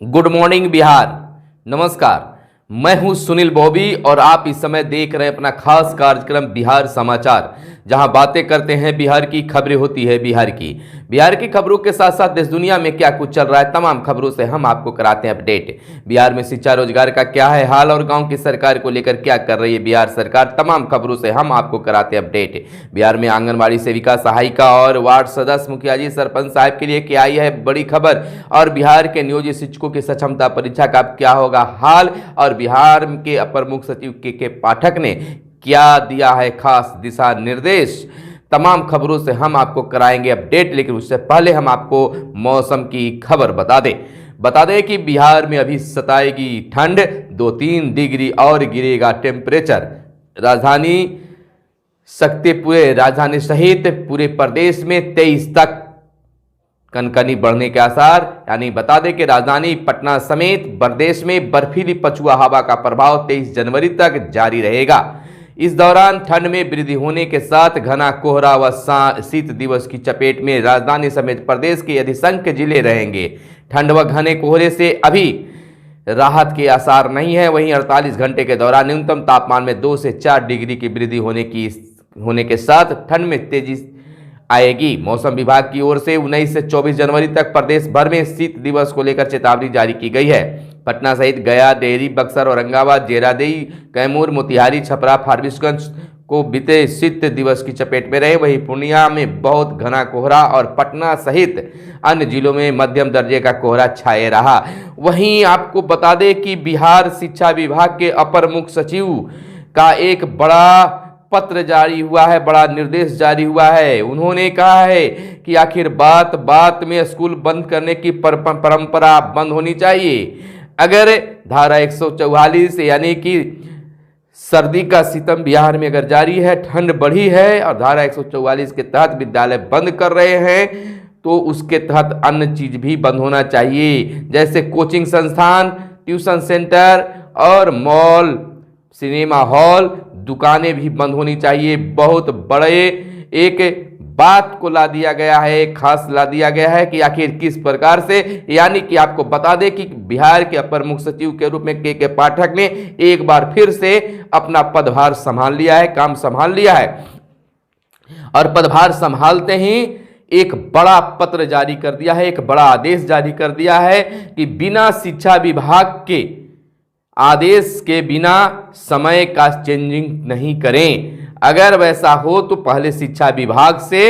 Good morning Bihar. नमस्कार, मैं हूं सुनील बॉबी और आप इस समय देख रहे हैं अपना खास कार्यक्रम बिहार समाचार, जहां बातें करते हैं बिहार की, खबरें होती है बिहार की खबरों के साथ साथ देश दुनिया में क्या कुछ चल रहा है तमाम खबरों से हम आपको कराते हैं अपडेट। बिहार में शिक्षा रोजगार का क्या है हाल और गांव की सरकार को लेकर क्या कर रही है बिहार सरकार, तमाम खबरों से हम आपको कराते हैं अपडेट। बिहार में आंगनबाड़ी सेविका, सहायिका और वार्ड सदस्य, मुखिया जी, सरपंच साहब के लिए क्या आई है बड़ी खबर, और बिहार के नियोजित शिक्षकों की सक्षमता परीक्षा का क्या होगा हाल, और बिहार के अपर मुख्य सचिव के पाठक ने क्या दिया है खास दिशा निर्देश। तमाम खबरों से हम आपको कराएंगे अपडेट, लेकिन उससे पहले हम आपको मौसम की खबर बता दें कि बिहार में अभी सताएगी ठंड, 2-3 डिग्री और गिरेगा टेम्परेचर। राजधानी सहित पूरे प्रदेश में 23 तक कनकनी बढ़ने के आसार। यानी बता दें कि राजधानी पटना समेत प्रदेश में बर्फीली पछुआ हवा का प्रभाव 23 जनवरी तक जारी रहेगा। इस दौरान ठंड में वृद्धि होने के साथ घना कोहरा व शीत दिवस की चपेट में राजधानी समेत प्रदेश के अधिसंख्य जिले रहेंगे। ठंड व घने कोहरे से अभी राहत के आसार नहीं है। वहीं 48 घंटे के दौरान न्यूनतम तापमान में 2 से 4 डिग्री की वृद्धि होने के साथ ठंड में तेजी आएगी। मौसम विभाग की ओर से 19 से 24 जनवरी तक प्रदेश भर में शीत दिवस को लेकर चेतावनी जारी की गई है। पटना सहित गया, डेहरी, बक्सर, औरंगाबाद, जेरादेई, कैमूर, मोतिहारी, छपरा, फारबिसगंज को बीते शीत दिवस की चपेट में रहे। वहीं पूर्णिया में बहुत घना कोहरा और पटना सहित अन्य जिलों में मध्यम दर्जे का कोहरा छाए रहा। वहीं आपको बता दें कि बिहार शिक्षा विभाग के अपर मुख्य सचिव का एक बड़ा पत्र जारी हुआ है, बड़ा निर्देश जारी हुआ है। उन्होंने कहा है कि आखिर बात बात में स्कूल बंद करने की परंपरा बंद होनी चाहिए। अगर धारा 144 यानी कि सर्दी का सितम बिहार में अगर जारी है, ठंड बढ़ी है और धारा 144 के तहत विद्यालय बंद कर रहे हैं, तो उसके तहत अन्य चीज भी बंद होना चाहिए, जैसे कोचिंग संस्थान, ट्यूशन सेंटर और मॉल, सिनेमा हॉल, दुकानें भी बंद होनी चाहिए। बहुत बड़े एक बात को ला दिया गया है, खास ला दिया गया है कि आखिर किस प्रकार से। यानी कि आपको बता दें कि बिहार के अपर मुख्य सचिव के रूप में के पाठक ने एक बार फिर से अपना पदभार संभाल लिया है, काम संभाल लिया है, और पदभार संभालते ही एक बड़ा पत्र जारी कर दिया है, एक बड़ा आदेश जारी कर दिया है कि बिना शिक्षा विभाग के आदेश के बिना समय का चेंजिंग नहीं करें। अगर वैसा हो तो पहले शिक्षा विभाग से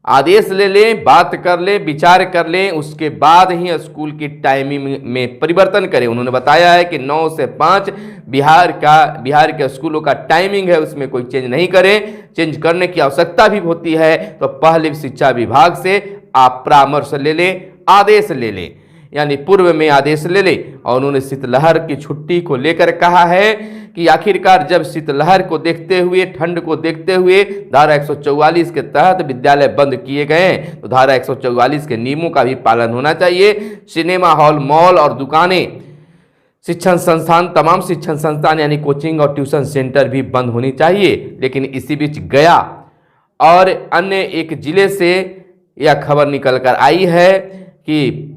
आदेश ले लें, बात कर लें, विचार कर लें, उसके बाद ही स्कूल की टाइमिंग में परिवर्तन करें। उन्होंने बताया है कि 9 से 5 बिहार के स्कूलों का टाइमिंग है, उसमें कोई चेंज नहीं करें। चेंज करने की आवश्यकता भी होती है तो पहले शिक्षा विभाग से आप परामर्श ले लें, आदेश ले लें, यानी पूर्व में आदेश ले ले। और उन्होंने शीतलहर की छुट्टी को लेकर कहा है कि आखिरकार जब शीतलहर को देखते हुए, ठंड को देखते हुए धारा 144 के तहत विद्यालय बंद किए गए हैं, तो धारा 144 के नियमों का भी पालन होना चाहिए। सिनेमा हॉल, मॉल और दुकानें, शिक्षण संस्थान, तमाम शिक्षण संस्थान यानी कोचिंग और ट्यूशन सेंटर भी बंद होनी चाहिए। लेकिन इसी बीच गया और अन्य एक जिले से यह खबर निकल कर आई है कि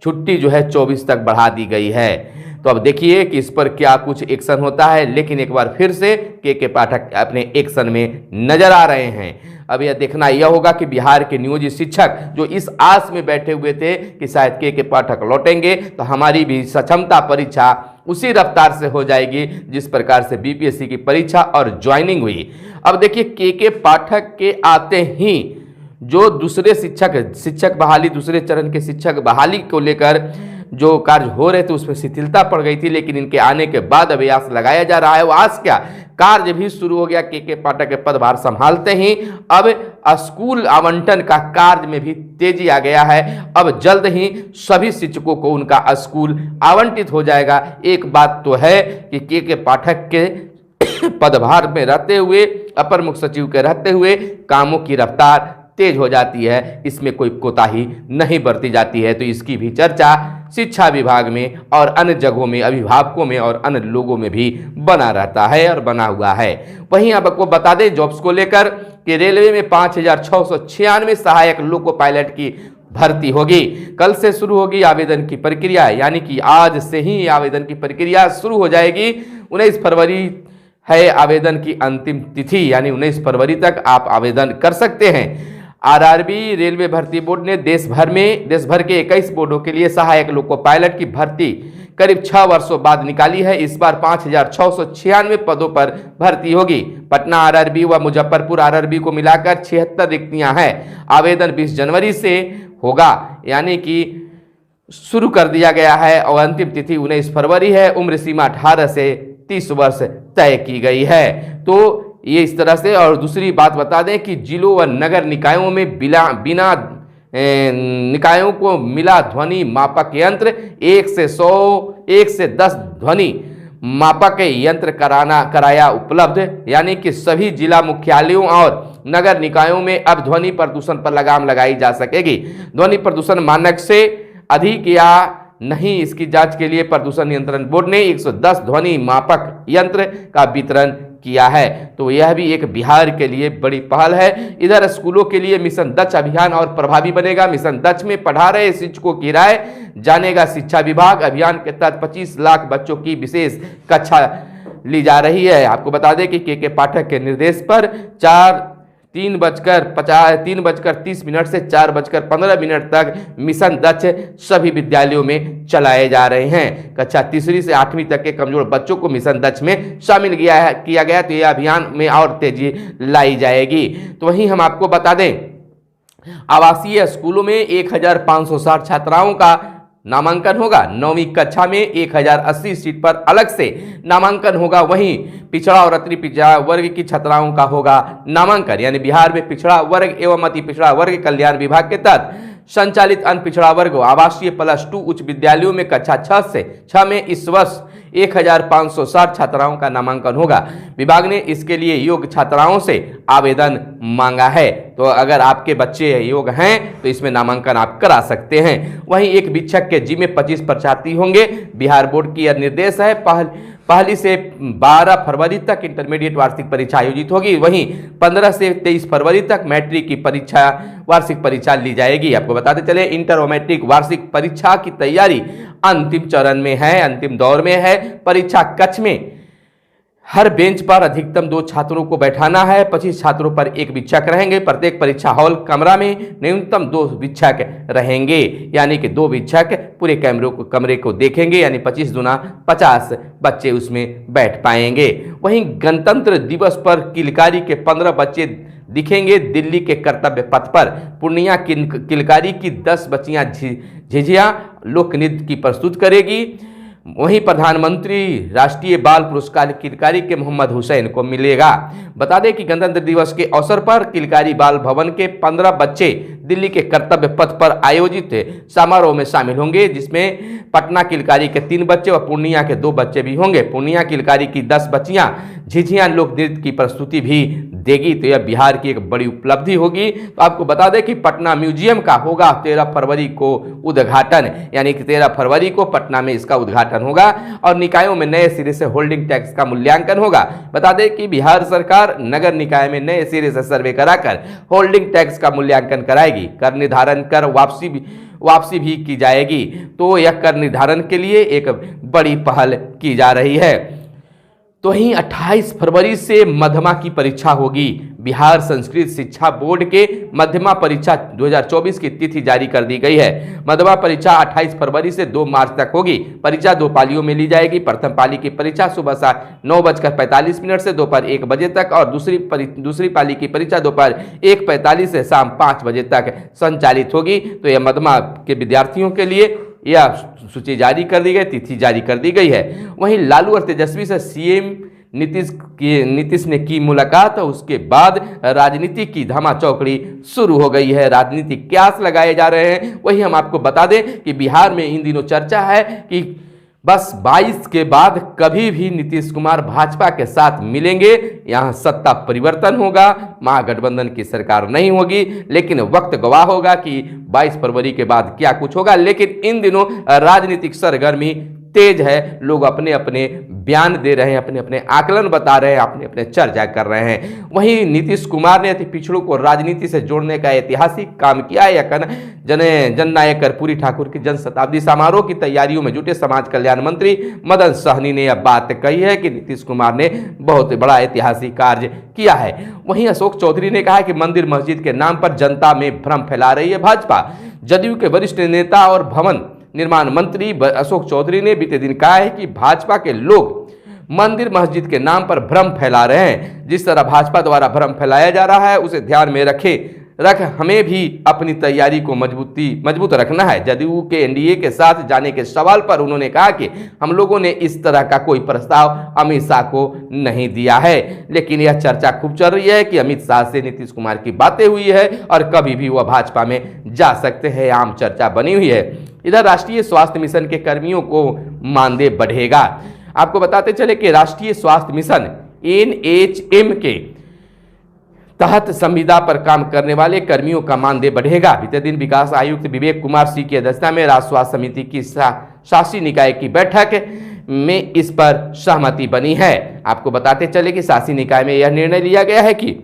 छुट्टी जो है 24 तक बढ़ा दी गई है। तो अब देखिए कि इस पर क्या कुछ एक्शन होता है। लेकिन एक बार फिर से के पाठक अपने एक्शन में नजर आ रहे हैं। अब यह देखना यह होगा कि बिहार के नियोजित शिक्षक जो इस आस में बैठे हुए थे कि शायद के पाठक लौटेंगे तो हमारी भी सक्षमता परीक्षा उसी रफ्तार से हो जाएगी जिस प्रकार से बीपीएससी की परीक्षा और ज्वाइनिंग हुई। अब देखिए के पाठक के आते ही जो दूसरे शिक्षक बहाली, दूसरे चरण के शिक्षक बहाली को लेकर जो कार्य हो रहे थे उसमें शिथिलता पड़ गई थी। लेकिन इनके आने के बाद अब आस लगाया जा रहा है, वो आस क्या, कार्य भी शुरू हो गया। के पाठक के पदभार संभालते ही अब स्कूल आवंटन का कार्य में भी तेजी आ गया है। अब जल्द ही सभी शिक्षकों को उनका स्कूल आवंटित हो जाएगा। एक बात तो है कि के पाठक के पदभार में रहते हुए, अपर मुख्य सचिव के रहते हुए कामों की रफ्तार तेज हो जाती है, इसमें कोई कोताही नहीं बरती जाती है। तो इसकी भी चर्चा शिक्षा विभाग में और अन्य जगहों में, अभिभावकों में और अन्य लोगों में भी बना रहता है और बना हुआ है। वहीं अब आपको बता दें जॉब्स को लेकर कि रेलवे में 5,696 सहायक लोको पायलट की भर्ती होगी। कल से शुरू होगी आवेदन की प्रक्रिया, यानी कि आज से ही आवेदन की प्रक्रिया शुरू हो जाएगी। 19 फरवरी है आवेदन की अंतिम तिथि, यानी 19 फरवरी तक आप आवेदन कर सकते हैं। आरआरबी रेलवे भर्ती बोर्ड ने देश भर के 21 बोर्डों के लिए सहायक लोको पायलट की भर्ती करीब 6 वर्षों बाद निकाली है। इस बार 5,696 पदों पर भर्ती होगी। पटना आरआरबी व मुजफ्फरपुर आरआरबी को मिलाकर 76 रिक्तियां हैं। आवेदन 20 जनवरी से होगा, यानी कि शुरू कर दिया गया है और अंतिम तिथि 19 फरवरी है। उम्र सीमा 18 से 30 वर्ष तय की गई है। तो ये इस तरह से। और दूसरी बात बता दें कि जिलों व नगर निकायों में बिना निकायों को मिला ध्वनि मापक यंत्र 1 से 100, 1 से 10 ध्वनि मापक यंत्र कराया उपलब्ध, यानी कि सभी जिला मुख्यालयों और नगर निकायों में अब ध्वनि प्रदूषण पर लगाम लगाई जा सकेगी। ध्वनि प्रदूषण मानक से अधिक या नहीं, इसकी जांच के लिए प्रदूषण नियंत्रण बोर्ड ने 110 ध्वनि मापक यंत्र का वितरण किया है। तो यह भी एक बिहार के लिए बड़ी पहल है। इधर स्कूलों के लिए मिशन दक्ष अभियान और प्रभावी बनेगा। मिशन दक्ष में पढ़ा रहे शिक्षकों की राय जानेगा शिक्षा विभाग। अभियान के तहत 25 लाख बच्चों की विशेष कक्षा ली जा रही है। आपको बता दें कि के पाठक के निर्देश पर 3:30 से 4:15 तक मिशन दक्ष सभी विद्यालयों में चलाए जा रहे हैं। कक्षा 3री से 8वीं तक के कमजोर बच्चों को मिशन दक्ष में शामिल किया गया, तो यह अभियान में और तेजी लाई जाएगी। तो वहीं हम आपको बता दें, आवासीय स्कूलों में 1,560 छात्राओं का नामांकन होगा। 9वीं कक्षा में 1,080 सीट पर अलग से नामांकन होगा। वहीं पिछड़ा और अति पिछड़ा वर्ग की छात्राओं का होगा नामांकन, यानी बिहार में पिछड़ा वर्ग एवं अति पिछड़ा वर्ग कल्याण विभाग के तहत संचालित अन्य पिछड़ा वर्ग आवासीय +2 उच्च विद्यालयों में कक्षा 6 में इस वर्ष 1,560 छात्राओं का नामांकन होगा। विभाग ने इसके लिए योग्य छात्राओं से आवेदन मांगा है। तो अगर आपके बच्चे योग्य हैं तो इसमें नामांकन आप करा सकते हैं। वहीं एक शिक्षक के जिम्मे 25 प्रार्थी होंगे। बिहार बोर्ड की यह निर्देश है। पहली से 12 फरवरी तक इंटरमीडिएट वार्षिक परीक्षा आयोजित होगी। वहीं 15 से 23 फरवरी तक मैट्रिक की वार्षिक परीक्षा ली जाएगी। आपको बताते चले, इंटर और मैट्रिक वार्षिक परीक्षा की तैयारी अंतिम चरण में है, अंतिम दौर में है। परीक्षा कक्ष में हर बेंच पर अधिकतम 2 छात्रों को बैठाना है। 25 छात्रों पर 1 शिक्षक रहेंगे। प्रत्येक परीक्षा हॉल कमरा में न्यूनतम 2 शिक्षक रहेंगे, यानी कि 2 शिक्षक पूरे कमरे को देखेंगे, यानी 25 दूना 50 बच्चे उसमें बैठ पाएंगे। वहीं गणतंत्र दिवस पर किलकारी के 15 बच्चे दिखेंगे दिल्ली के कर्तव्य पथ पर। पूर्णिया किलकारी की 10 बच्चियां झिझिया लोक नृत्य की प्रस्तुत करेगी। वहीं प्रधानमंत्री राष्ट्रीय बाल पुरस्कार किलकारी के मोहम्मद हुसैन को मिलेगा। बता दें कि गणतंत्र दिवस के अवसर पर किलकारी बाल भवन के 15 बच्चे दिल्ली के कर्तव्य पथ पर आयोजित समारोह में शामिल होंगे, जिसमें पटना किलकारी के 3 बच्चे व पूर्णिया के 2 बच्चे भी होंगे। पूर्णिया किलकारी की 10 बच्चियां झिझिया लोक नृत्य की प्रस्तुति भी देगी। तो यह बिहार की एक बड़ी उपलब्धि होगी। तो आपको बता दें कि पटना म्यूजियम का होगा 13 फरवरी को उद्घाटन, यानी कि 13 फरवरी को पटना में इसका उद्घाटन होगा। और निकायों में नए सिरे से होल्डिंग टैक्स का मूल्यांकन होगा। बता दें कि बिहार सरकार नगर निकाय में नए सिरे से सर्वे कराकर होल्डिंग टैक्स का मूल्यांकन कराएगी। कर निर्धारण कर वापसी भी की जाएगी। तो यह कर निर्धारण के लिए एक बड़ी पहल की जा रही है। तो वहीं 28 फरवरी से मध्यमा की परीक्षा होगी। बिहार संस्कृत शिक्षा बोर्ड के मध्यमा परीक्षा 2024 की तिथि जारी कर दी गई है। मध्यमा परीक्षा 28 फरवरी से 2 मार्च तक होगी। परीक्षा 2 पालियों में ली जाएगी। प्रथम पाली की परीक्षा सुबह 9:45 से दोपहर 1 बजे तक और दूसरी पाली की परीक्षा दोपहर 1:45 से शाम 5 बजे तक संचालित होगी। तो यह मध्यमा के विद्यार्थियों के लिए यह सूची जारी कर दी गई, तिथि जारी कर दी गई है। वहीं लालू और तेजस्वी से सीएम नीतीश ने की मुलाकात। उसके बाद राजनीति की धमाचौकड़ी शुरू हो गई है। राजनीतिक क्यास लगाए जा रहे हैं। वही हम आपको बता दें कि बिहार में इन दिनों चर्चा है कि बस 22 के बाद कभी भी नीतीश कुमार भाजपा के साथ मिलेंगे, यहां सत्ता परिवर्तन होगा, महागठबंधन की सरकार नहीं होगी। लेकिन वक्त गवाह होगा कि 22 फरवरी के बाद क्या कुछ होगा। लेकिन इन दिनों राजनीतिक सरगर्मी तेज है, लोग अपने अपने बयान दे रहे हैं, अपने अपने आकलन बता रहे हैं, अपने अपने चर्चा कर रहे हैं। वहीं नीतीश कुमार ने अति पिछड़ों को राजनीति से जोड़ने का ऐतिहासिक काम किया है। जननायक कर्पूरी ठाकुर की जन शताब्दी समारोह की तैयारियों में जुटे समाज कल्याण मंत्री मदन सहनी ने यह बात कही है कि नीतीश कुमार ने बहुत बड़ा ऐतिहासिक कार्य किया है। वहीं अशोक चौधरी ने कहा कि मंदिर मस्जिद के नाम पर जनता में भ्रम फैला रही है भाजपा। जदयू के वरिष्ठ नेता और भवन निर्माण मंत्री अशोक चौधरी ने बीते दिन कहा है कि भाजपा के लोग मंदिर मस्जिद के नाम पर भ्रम फैला रहे हैं। जिस तरह भाजपा द्वारा भ्रम फैलाया जा रहा है उसे ध्यान में रख हमें भी अपनी तैयारी को मजबूत रखना है। जदयू के एनडीए के साथ जाने के सवाल पर उन्होंने कहा कि हम लोगों ने इस तरह का कोई प्रस्ताव अमित शाह को नहीं दिया है, लेकिन यह चर्चा खूब चल रही है कि अमित शाह से नीतीश कुमार की बातें हुई है और कभी भी वह भाजपा में जा सकते हैं, आम चर्चा बनी हुई है। इधर राष्ट्रीय स्वास्थ्य मिशन के कर्मियों को मानदेय बढ़ेगा। आपको बताते चले कि राष्ट्रीय स्वास्थ्य मिशन NHM के तहत संविदा पर काम करने वाले कर्मियों का मानदेय बढ़ेगा। बीते दिन विकास आयुक्त विवेक कुमार सिंह की अध्यक्षता में राज्य स्वास्थ्य समिति की शासी निकाय की बैठक में इस पर सहमति बनी है। आपको बताते चले कि शासी निकाय में यह निर्णय लिया गया है कि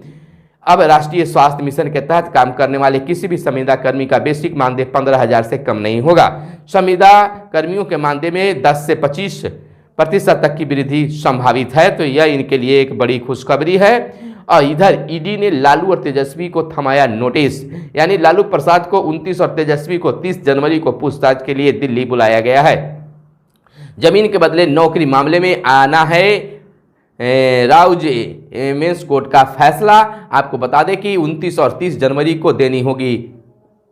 अब राष्ट्रीय स्वास्थ्य मिशन के तहत काम करने वाले किसी भी संविदा कर्मी का बेसिक मानदेय 15,000 से कम नहीं होगा। संविदा कर्मियों के मानदेय में 10 से 25% तक की वृद्धि संभावित है, तो यह इनके लिए एक बड़ी खुशखबरी है। और इधर ईडी ने लालू और तेजस्वी को थमाया नोटिस, यानी लालू प्रसाद को 29 और तेजस्वी को 30 जनवरी को पूछताछ के लिए दिल्ली बुलाया गया है। जमीन के बदले नौकरी मामले में आना है राउज मेंस कोर्ट का फैसला। आपको बता दें कि 29 और 30 जनवरी को देनी होगी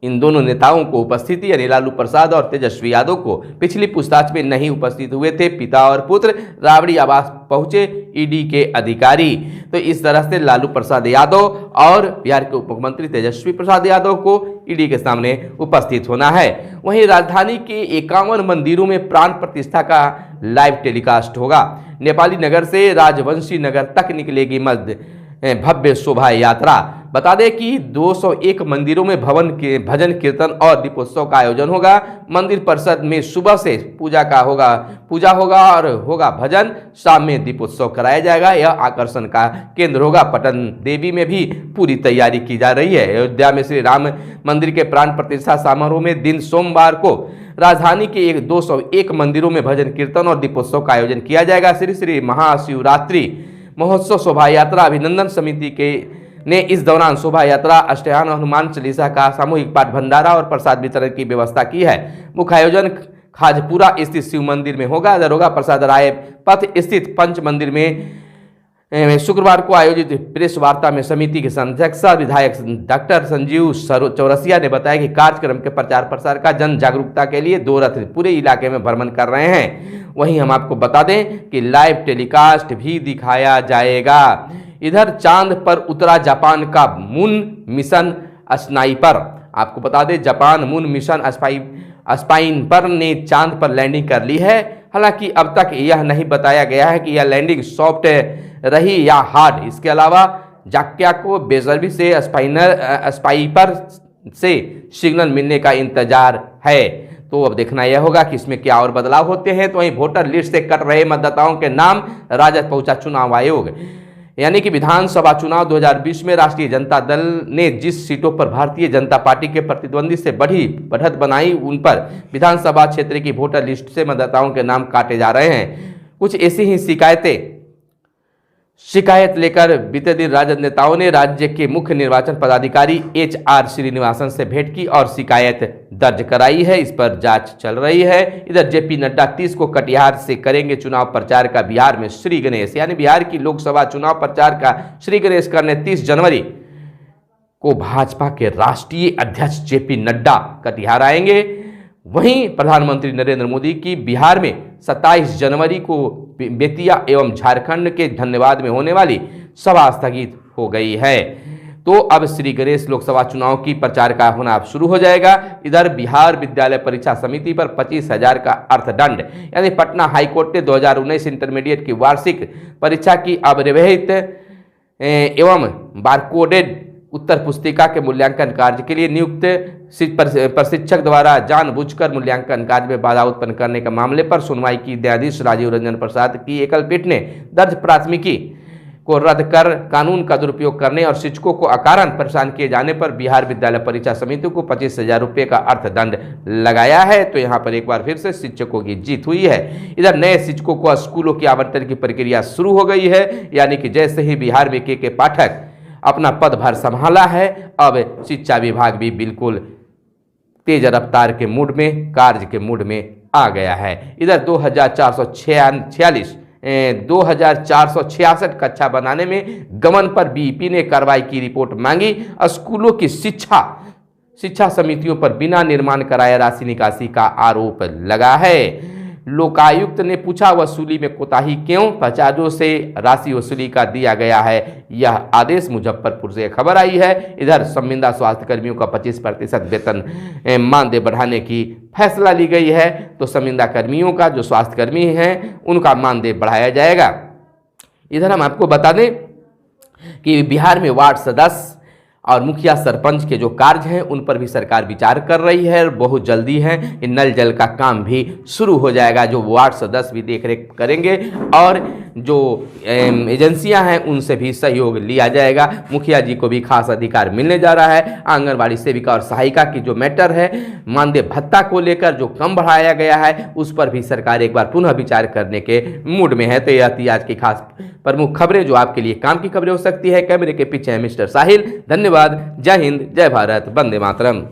इन दोनों नेताओं को उपस्थिति, यानी लालू प्रसाद और तेजस्वी यादव को। पिछली पूछताछ में नहीं उपस्थित हुए थे पिता और पुत्र। राबड़ी आवास पहुंचे ईडी के अधिकारी। तो इस तरह से लालू प्रसाद यादव और बिहार के उप मुख्यमंत्री तेजस्वी प्रसाद यादव को ईडी के सामने उपस्थित होना है। वहीं राजधानी के 51 मंदिरों में प्राण प्रतिष्ठा का लाइव टेलीकास्ट होगा। नेपाली नगर से राजवंशी नगर तक निकलेगी भव्य शोभा यात्रा। बता दें कि 201 मंदिरों में भजन कीर्तन और दीपोत्सव का आयोजन होगा। मंदिर परिसर में सुबह से पूजा होगा और होगा भजन, शाम में दीपोत्सव कराया जाएगा। यह आकर्षण का केंद्र होगा। पटन देवी में भी पूरी तैयारी की जा रही है। अयोध्या में श्री राम मंदिर के प्राण प्रतिष्ठा समारोह में दिन सोमवार को राजधानी के 201 मंदिरों में भजन कीर्तन और दीपोत्सव का आयोजन किया जाएगा। श्री महाशिवरात्रि महोत्सव शोभा यात्रा अभिनंदन समिति ने इस दौरान शोभा यात्रा, अष्टयाम हनुमान चालीसा का सामूहिक पाठ भंडारा और प्रसाद वितरण की व्यवस्था की है। मुख्य आयोजन खाजपुरा स्थित शिव मंदिर में होगा। दरोगा प्रसाद राय पथ स्थित पंच मंदिर में शुक्रवार को आयोजित प्रेस वार्ता में समिति के अध्यक्ष विधायक डॉक्टर संजीव चौरसिया ने बताया कि कार्यक्रम के प्रचार प्रसार का जन जागरूकता के लिए 2 रथ पूरे इलाके में भ्रमण कर रहे हैं। वहीं हम आपको बता दें कि लाइव टेलीकास्ट भी दिखाया जाएगा। इधर चांद पर उतरा जापान का मून मिशन स्नाइपर। आपको बता दें जापान मून मिशन स्पाइनपर ने चांद पर लैंडिंग कर ली है। हालांकि अब तक यह नहीं बताया गया है कि यह लैंडिंग सॉफ्ट रही या हार्ड। इसके अलावा जाक्या को बेसब्री से स्पाइपर से सिग्नल मिलने का इंतजार है। तो अब देखना यह होगा कि इसमें क्या और बदलाव होते हैं। तो वहीं वोटर लिस्ट से कट रहे मतदाताओं के नाम राजद पहुंचा चुनाव आयोग, यानी कि विधानसभा चुनाव 2020 में राष्ट्रीय जनता दल ने जिस सीटों पर भारतीय जनता पार्टी के प्रतिद्वंदी से बढ़त बनाई, उन पर विधानसभा क्षेत्र की वोटर लिस्ट से मतदाताओं के नाम काटे जा रहे हैं। कुछ ऐसी ही शिकायत लेकर बीते दिन राजद नेताओं ने राज्य के मुख्य निर्वाचन पदाधिकारी HR श्रीनिवासन से भेंट की और शिकायत दर्ज कराई है। इस पर जांच चल रही है। इधर JP नड्डा 30 को कटिहार से करेंगे चुनाव प्रचार का बिहार में श्री गणेश, यानी बिहार की लोकसभा चुनाव प्रचार का श्री गणेश करने 30 जनवरी को भाजपा के राष्ट्रीय अध्यक्ष JP नड्डा कटिहार आएंगे। वहीं प्रधानमंत्री नरेंद्र मोदी की बिहार में 27 जनवरी को बेतिया एवं झारखंड के धन्यवाद में होने वाली सभा स्थगित हो गई है। तो अब श्री गणेश लोकसभा चुनाव की प्रचार का होना अब शुरू हो जाएगा। इधर बिहार विद्यालय परीक्षा समिति पर 25,000 का अर्थदंड, यानी पटना हाईकोर्ट ने 2019 इंटरमीडिएट की वार्षिक परीक्षा की अव्यवहित एवं बारकोडेड उत्तर पुस्तिका के मूल्यांकन कार्य के लिए नियुक्त प्रशिक्षक द्वारा जानबूझकर मूल्यांकन कार्य में बाधा उत्पन्न करने के मामले पर सुनवाई की न्यायाधीश राजीव रंजन प्रसाद की एकल पीठ ने दर्ज प्राथमिकी को रद्द कर कानून का दुरुपयोग करने और शिक्षकों को अकारण परेशान किए जाने पर बिहार विद्यालय परीक्षा समिति को 25,000 रुपये का अर्थदंड लगाया है। तो यहाँ पर एक बार फिर से शिक्षकों की जीत हुई है। इधर नए शिक्षकों को स्कूलों की आवंटन की प्रक्रिया शुरू हो गई है, यानी कि जैसे ही बिहार में के पाठक अपना पदभार संभाला है, अब शिक्षा विभाग भी बिल्कुल तेज रफ्तार के मूड में, कार्य के मूड में आ गया है। इधर 2466 कक्षा बनाने में गमन पर बीईपी ने कार्रवाई की रिपोर्ट मांगी। स्कूलों की शिक्षा समितियों पर बिना निर्माण कराए राशि निकासी का आरोप लगा है। लोकायुक्त ने पूछा वसूली में कोताही क्यों, फसादों से राशि वसूली का दिया गया है यह आदेश। मुजफ्फरपुर से खबर आई है। इधर संविदा स्वास्थ्य कर्मियों का 25% वेतन मानदेय बढ़ाने की फैसला ली गई है। तो संविदा कर्मियों का, जो स्वास्थ्य कर्मी हैं, उनका मानदेय बढ़ाया जाएगा। इधर हम आपको बता दें कि बिहार में वार्ड सदस्य और मुखिया सरपंच के जो कार्य हैं उन पर भी सरकार विचार कर रही है और बहुत जल्दी है नल जल का काम भी शुरू हो जाएगा, जो वार्ड सदस्य भी देखरेख करेंगे और जो एजेंसियां हैं उनसे भी सहयोग लिया जाएगा। मुखिया जी को भी खास अधिकार मिलने जा रहा है। आंगनबाड़ी सेविका और सहायिका की जो मैटर है, मानदेय भत्ता को लेकर जो कम बढ़ाया गया है, उस पर भी सरकार एक बार पुनः विचार करने के मूड में है। तो यह थी आज की खास प्रमुख खबरें जो आपके लिए काम की खबरें हो सकती है। कैमरे के पीछे है मिस्टर साहिल। धन्यवाद। जय हिंद, जय भारत, वंदे मातरम।